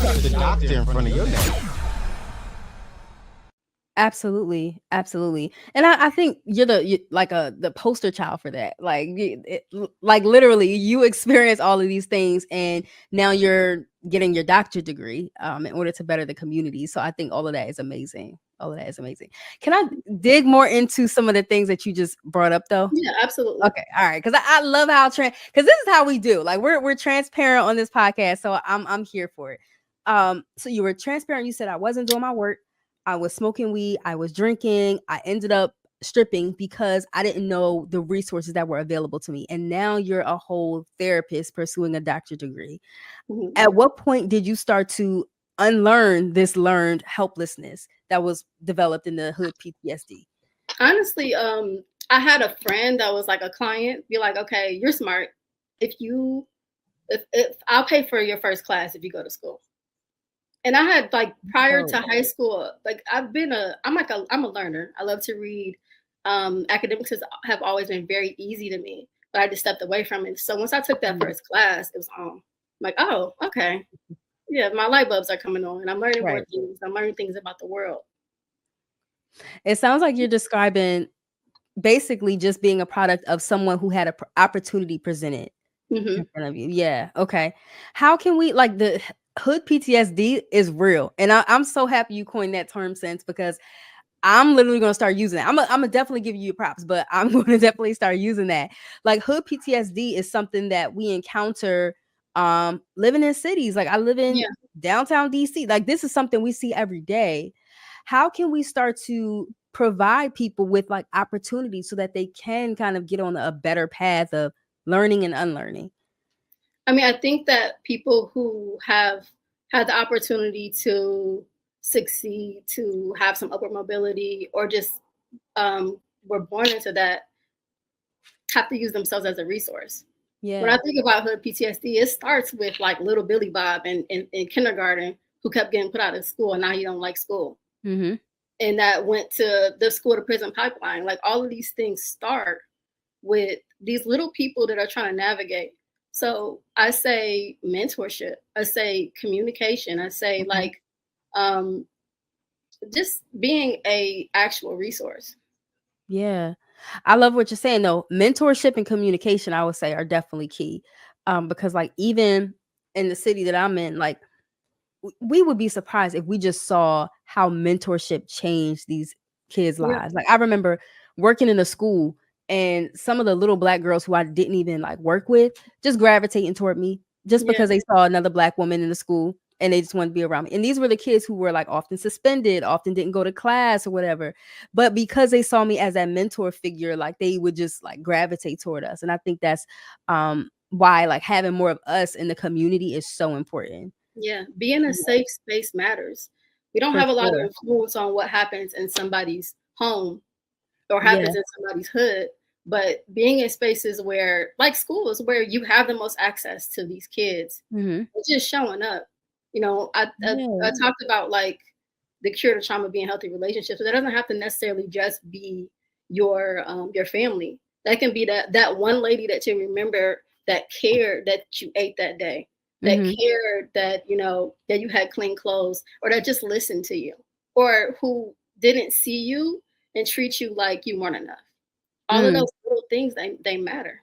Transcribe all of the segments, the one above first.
the doctor in front of your name. Absolutely, absolutely. And I think you're the poster child for that. Like like literally you experience all of these things and now you're getting your doctorate degree in order to better the community. So I think all of that is amazing. All of that is amazing. Can I dig more into some of the things that you just brought up though? Yeah, absolutely. Okay, all right. Because I love how because this is how we do. Like we're transparent on this podcast, so I'm here for it. So you were transparent. You said I wasn't doing my work. I was smoking weed. I was drinking. I ended up stripping because I didn't know the resources that were available to me. And now you're a whole therapist pursuing a doctorate degree. Mhm. At what point did you start to unlearn this learned helplessness that was developed in the hood PTSD? Honestly, I had a friend that was like a client, be like, okay, you're smart. If I'll pay for your first class if you go to school. And I had like prior to high school, like I'm a learner. I love to read. Academics have always been very easy to me, but I just stepped away from it. So once I took that first class, it was on. I'm like, oh, okay. Yeah, my light bulbs are coming on and I'm learning more things. I'm learning things about the world. It sounds like you're describing basically just being a product of someone who had an opportunity presented in front of you. Yeah. Okay. How can we like the hood PTSD is real. And I'm so happy you coined that term since because I'm literally going to start using it. I'm going to definitely give you props, but I'm going to definitely start using that. Like hood PTSD is something that we encounter living in cities. Like I live in downtown DC. Like this is something we see every day. How can we start to provide people with like opportunities so that they can kind of get on a better path of learning and unlearning? I mean, I think that people who have had the opportunity to succeed, to have some upward mobility, or just were born into that, have to use themselves as a resource. Yeah. When I think about hood PTSD, it starts with like little Billy Bob in kindergarten who kept getting put out of school and now he don't like school. Mm-hmm. And that went to the school to prison pipeline. Like all of these things start with these little people that are trying to navigate. So I say mentorship, I say communication, I say like just being a actual resource. Yeah. I love what you're saying though. Mentorship and communication, I would say, are definitely key. Because like even in the city that I'm in, like we would be surprised if we just saw how mentorship changed these kids' lives. Like I remember working in a school and some of the little Black girls who I didn't even like work with just gravitating toward me just because they saw another Black woman in the school and they just wanted to be around me. And these were the kids who were like often suspended, often didn't go to class or whatever. But because they saw me as that mentor figure, like they would just like gravitate toward us. And I think that's why like having more of us in the community is so important. Yeah, being a safe space matters. We don't have a lot of influence on what happens in somebody's home or happens in somebody's hood, but being in spaces where, like schools, where you have the most access to these kids, it's just showing up. You know, I talked about like the cure to trauma being healthy relationships. So that doesn't have to necessarily just be your family. That can be that one lady that you remember that cared that you ate that day. That cared that, you know, that you had clean clothes, or that just listened to you, or who didn't see you and treat you like you weren't enough. All of those little things, they matter.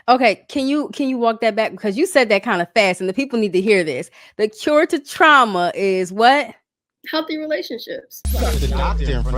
Okay, can you walk that back? Because you said that kind of fast and the people need to hear this. The cure to trauma is what? Healthy relationships. The doctor in front of